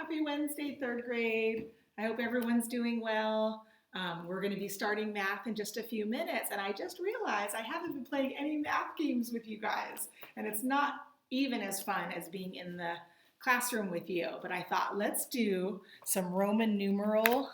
Happy Wednesday, third grade. I hope everyone's doing well. We're going to be starting math in just a few minutes, and I just realized I haven't been playing any math games with you guys, and it's not even as fun as being in the classroom with you. But I thought, let's do some Roman numeral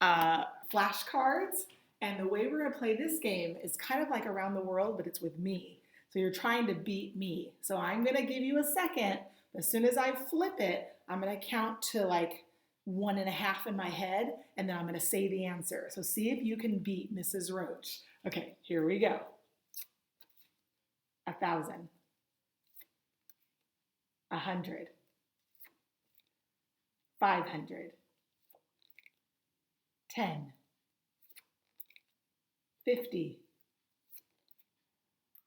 flashcards, and the way we're going to play this game is kind of like around the world, but it's with me. So you're trying to beat me. So I'm going to give you a second. As soon as I flip it, I'm going to count to like 1.5 in my head, and then I'm going to say the answer. So see if you can beat Mrs. Roach. Okay, here we go. 1,000. 100. 500. 10. 50.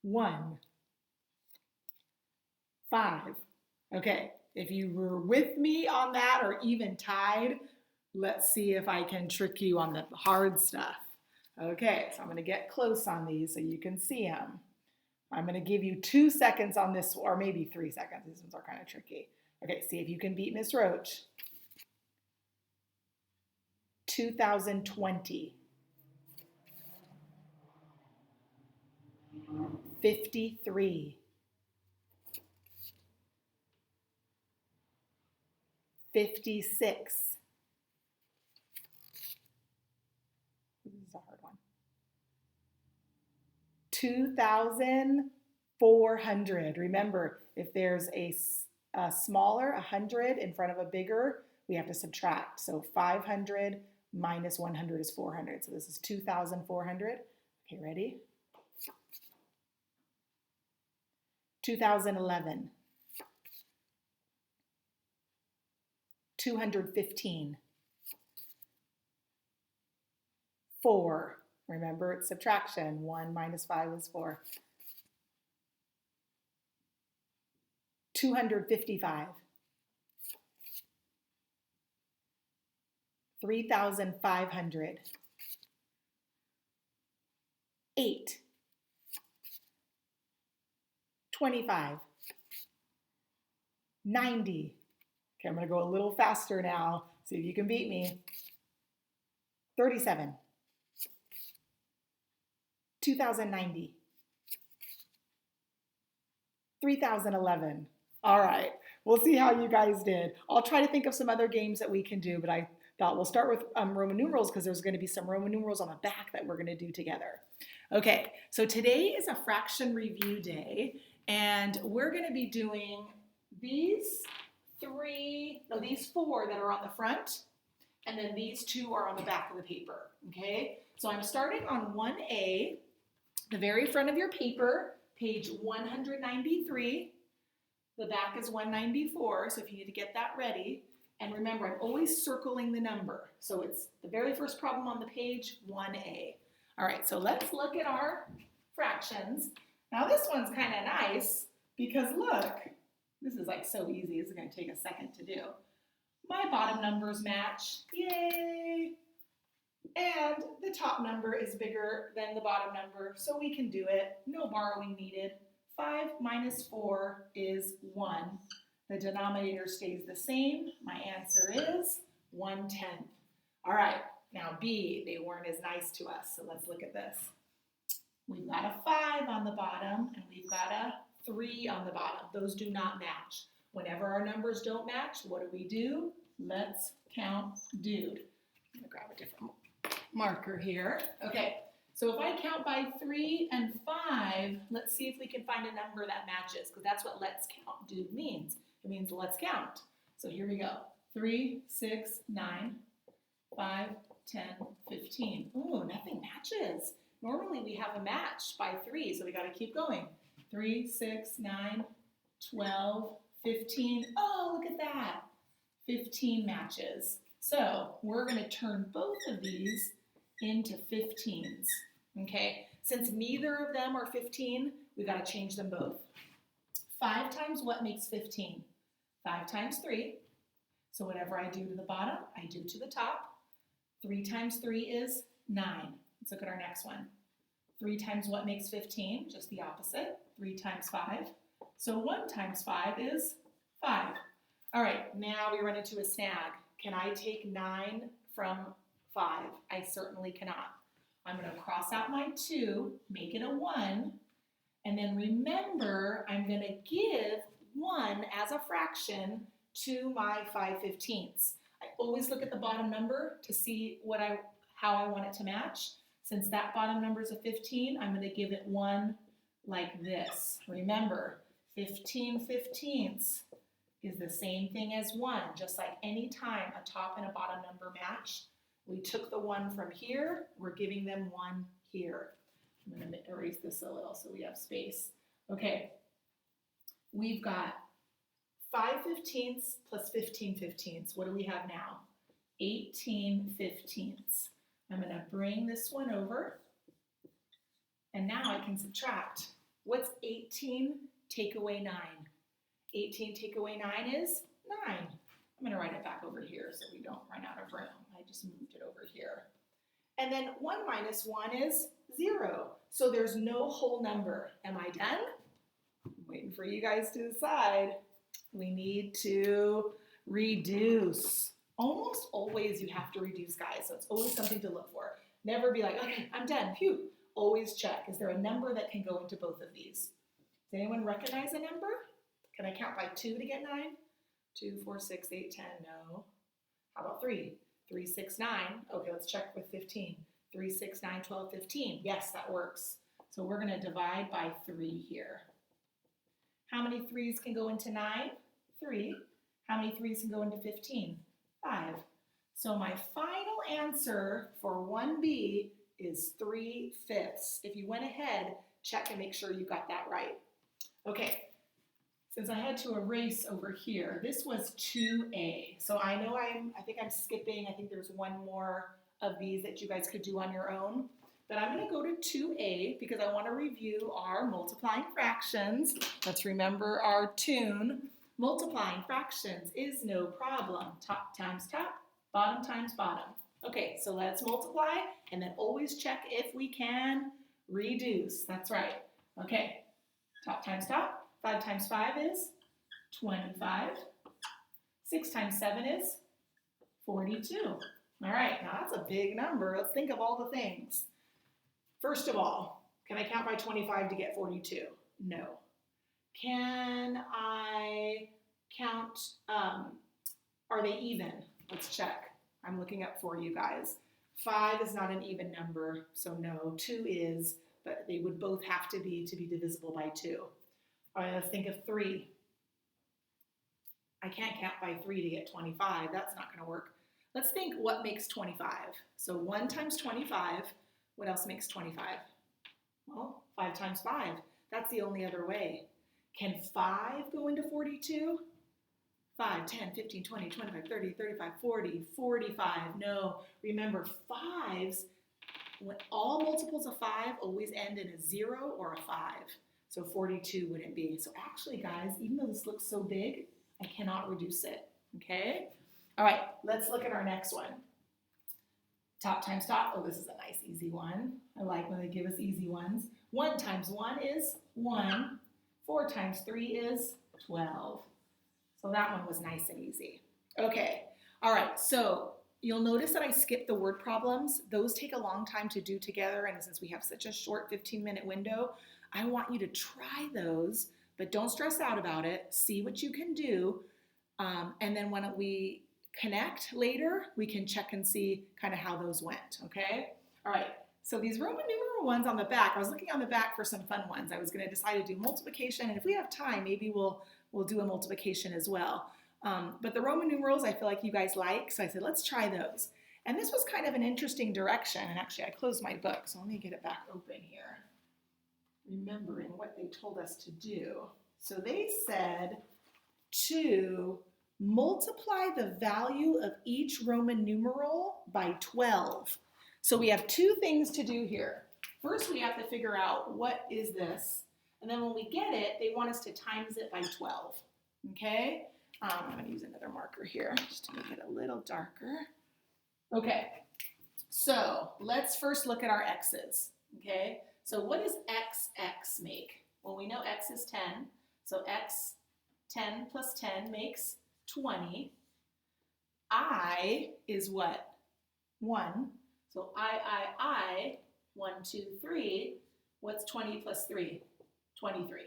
1. 5. Okay, if you were with me on that or even tied, let's see if I can trick you on the hard stuff. Okay, so I'm going to get close on these so you can see them. I'm going to give you 2 seconds on this, or maybe 3 seconds. These ones are kind of tricky. Okay, see if you can beat Miss Roach. 2020. 53. 56. This is a hard one. 2,400. Remember, if there's a smaller 100 in front of a bigger, we have to subtract. So 500 minus 100 is 400. So this is 2,400. Okay, ready? 2011. 215. 4. Remember, it's subtraction. 1 minus 5 is 4. 255. 3,500. 8. 25. 90. Okay, I'm going to go a little faster now. See if you can beat me. 37. 2,090. 3,011. All right, we'll see how you guys did. I'll try to think of some other games that we can do, but I thought we'll start with Roman numerals because there's going to be some Roman numerals on the back that we're going to do together. Okay, so today is a fraction review day, and we're going to be doing these four that are on the front, and then these 2 are on the back of the paper, okay? So I'm starting on 1A, the very front of your paper, page 193. The back is 194, so if you need to get that ready. And remember, I'm always circling the number. So it's the very first problem on the page, 1A. All right, so let's look at our fractions. Now this one's kind of nice because look, this is like so easy. It's going to take a second to do. My bottom numbers match. Yay! And the top number is bigger than the bottom number, so we can do it. No borrowing needed. 5 minus 4 is 1. The denominator stays the same. My answer is 1/10. All right, now B, they weren't as nice to us, so let's look at this. We've got a 5 on the bottom, and we've got a 3 on the bottom. Those do not match. Whenever our numbers don't match, what do? Let's count dude. I'm going to grab a different marker here. Okay, so if I count by 3 and 5, let's see if we can find a number that matches, because that's what let's count dude means. It means let's count. So here we go. 3, 6, 9, 5, 10, 15. Ooh, nothing matches. Normally we have a match by 3, so we got to keep going. 3, 6, 9, 12, 15. Oh, look at that. 15 matches. So we're going to turn both of these into 15s. Okay, since neither of them are 15, we've got to change them both. 5 times what makes 15? 5 times 3. So whatever I do to the bottom, I do to the top. 3 times 3 is 9. Let's look at our next one. 3 times what makes 15? Just the opposite. 3 times 5. So 1 times 5 is 5. All right, now we run into a snag. Can I take 9 from 5? I certainly cannot. I'm going to cross out my 2, make it a 1, and then remember I'm going to give 1 as a fraction to my 5/15ths. I always look at the bottom number to see how I want it to match. Since that bottom number is a 15, I'm going to give it 1 like this. Remember, 15/15ths is the same thing as 1, just like any time a top and a bottom number match. We took the 1 from here, we're giving them 1 here. I'm going to erase this a little so we have space. Okay, we've got 5/15ths plus 15/15ths. What do we have now? 18/15ths. I'm going to bring this one over, and now I can subtract. What's 18 take away 9? 18 take away 9 is 9. I'm going to write it back over here so we don't run out of room. I just moved it over here. And then 1 minus 1 is 0. So there's no whole number. Am I done? I'm waiting for you guys to decide. We need to reduce. Almost always you have to reduce, guys. So it's always something to look for. Never be like, okay, I'm done. Phew. Always check. Is there a number that can go into both of these? Does anyone recognize a number? Can I count by 2 to get 9? 2, 4, 6, 8, 10. No. How about 3? 3, 6, 9. Okay, let's check with 15. 3, 6, 9, 12, 15. Yes, that works. So we're going to divide by 3 here. How many 3's can go into 9? 3. How many 3's can go into 15? 5. So my final answer for 1B is 3/5. If you went ahead, check and make sure you got that right. Okay, since I had to erase over here, this was 2A. So I know I think I'm skipping. I think there's one more of these that you guys could do on your own. But I'm going to go to 2A because I want to review our multiplying fractions. Let's remember our tune. Multiplying fractions is no problem. Top times top, bottom times bottom. Okay, so let's multiply and then always check if we can reduce. That's right. Okay, top times top. 5 times 5 is 25. 6 times 7 is 42. All right, now that's a big number. Let's think of all the things. First of all, can I count by 25 to get 42? No. Can I count, are they even? Let's check. I'm looking up for you guys. 5 is not an even number, so no. 2 is, but they would both have to be divisible by 2. All right, let's think of 3. I can't count by 3 to get 25. That's not going to work. Let's think what makes 25. So 1 times 25, what else makes 25? Well, 5 times 5. That's the only other way. Can 5 go into 42? 5, 10, 15, 20, 25, 30, 35, 40, 45. No, remember 5s, when all multiples of 5 always end in a 0 or a 5. So 42 wouldn't be. So actually, guys, even though this looks so big, I cannot reduce it, okay? All right, let's look at our next one. Top times top. Oh, this is a nice easy one. I like when they give us easy ones. 1 times 1 is 1. 4 times 3 is 12. So that one was nice and easy. Okay, all right, so you'll notice that I skipped the word problems. Those take a long time to do together, and since we have such a short 15-minute window, I want you to try those, but don't stress out about it. See what you can do, and then when we connect later, we can check and see kind of how those went, okay? All right, so these Roman numeral ones on the back, I was looking on the back for some fun ones. I was going to decide to do multiplication, and if we have time, maybe we'll do a multiplication as well. But the Roman numerals I feel like you guys like, so I said, let's try those. And this was kind of an interesting direction, and actually I closed my book, so let me get it back open here. Remembering what they told us to do. So they said to multiply the value of each Roman numeral by 12. So we have 2 things to do here. First, we have to figure out what is this. And then when we get it, they want us to times it by 12, okay? I'm going to use another marker here just to make it a little darker. Okay, so let's first look at our x's, okay? So what does x make? Well, we know x is 10, so x 10 plus 10 makes 20. I is what? 1. So I, 1, 2, 3. What's 20 plus 3? 23.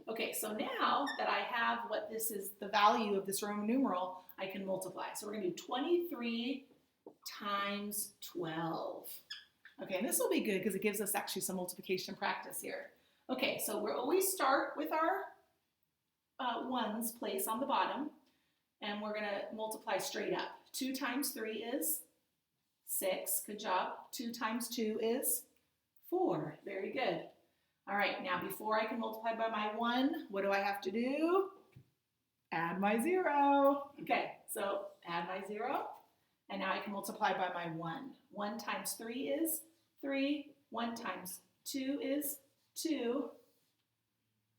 Okay, so now that I have what this is, the value of this Roman numeral, I can multiply. So we're going to do 23 times 12. Okay, and this will be good because it gives us actually some multiplication practice here. Okay, so we'll always start with our ones place on the bottom, and we're going to multiply straight up. 2 times 3 is 6. Good job. 2 times 2 is 4. Very good. All right, now before I can multiply by my 1, what do I have to do? Add my 0. Okay, so add my 0, and now I can multiply by my 1. 1 times 3 is 3. 1 times 2 is 2.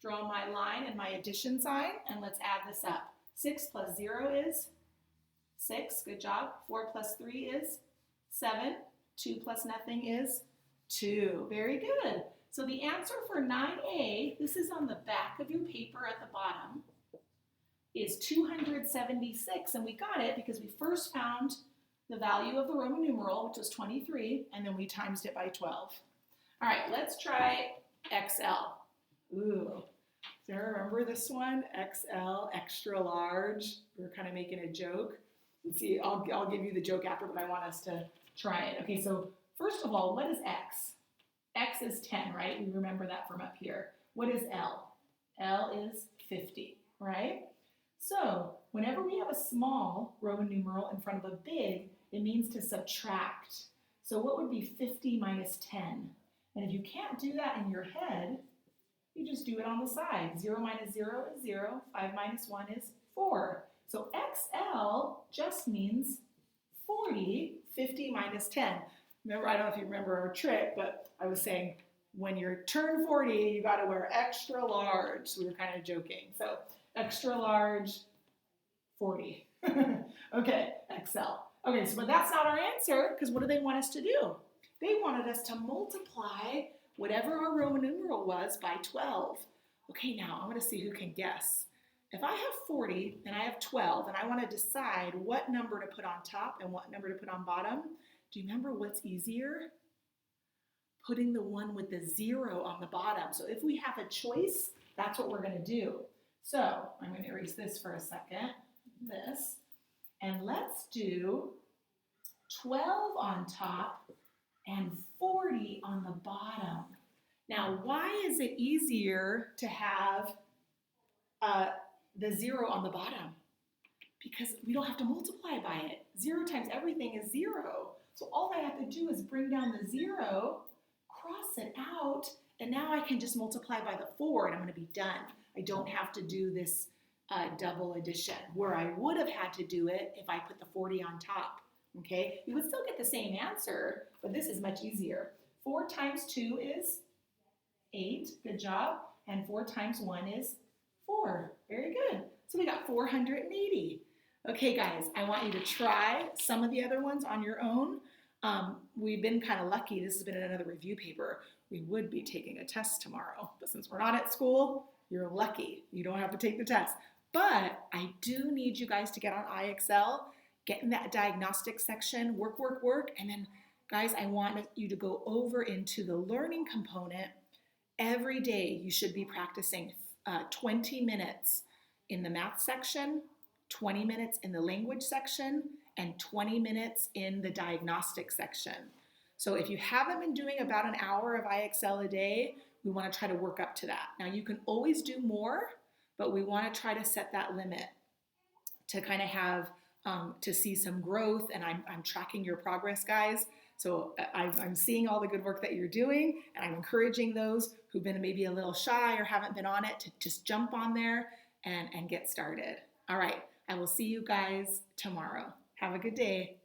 Draw my line and my addition sign, and let's add this up. 6 plus 0 is 6. Good job. 4 plus 3 is 7. 2 plus nothing is 2. Very good. So the answer for 9A, this is on the back of your paper at the bottom, is 276. And we got it because we first found the value of the Roman numeral, which was 23, and then we times it by 12. All right, let's try XL. Ooh, do you remember this one? XL, extra large. We were kind of making a joke. Let's see, I'll give you the joke after, but I want us to try it. Okay, so first of all, what is X? X is 10, right? We remember that from up here. What is L? L is 50, right? So whenever we have a small Roman numeral in front of a big, it means to subtract. So what would be 50 minus 10? And if you can't do that in your head, you just do it on the side. 0 minus 0 is 0. 5 minus 1 is 4. So XL just means 40, 50 minus 10. Remember, I don't know if you remember our trick, but I was saying when you turn 40, you got to wear extra large. So we were kind of joking. So extra large, 40. Okay, XL. Okay, so but that's not our answer because what do they want us to do? They wanted us to multiply whatever our Roman numeral was by 12. Okay, now I'm going to see who can guess. If I have 40 and I have 12 and I want to decide what number to put on top and what number to put on bottom, do you remember what's easier? Putting the one with the 0 on the bottom. So if we have a choice, that's what we're going to do. So I'm going to erase this for a second, this, and let's do 12 on top and 40 on the bottom. Now, why is it easier to have the 0 on the bottom? Because we don't have to multiply by it. 0 times everything is 0. So all I have to do is bring down the 0, cross it out, and now I can just multiply by the 4 and I'm going to be done. I don't have to do this double addition where I would have had to do it if I put the 40 on top. Okay, you would still get the same answer, but this is much easier. 4 times 2 is 8, good job, and 4 times 1 is 4, very good. So we got 480. Okay guys, I want you to try some of the other ones on your own. We've been kind of lucky, this has been another review paper. We would be taking a test tomorrow, but since we're not at school, you're lucky. You don't have to take the test. But I do need you guys to get on IXL, get in that diagnostic section, work, and then guys, I want you to go over into the learning component. Every day you should be practicing 20 minutes in the math section, 20 minutes in the language section, and 20 minutes in the diagnostic section. So if you haven't been doing about an hour of IXL a day, we want to try to work up to that. Now you can always do more, but we want to try to set that limit to kind of have, to see some growth, and I'm tracking your progress, guys. So I'm seeing all the good work that you're doing, and I'm encouraging those who've been maybe a little shy or haven't been on it to just jump on there and get started. All right, I will see you guys tomorrow. Have a good day.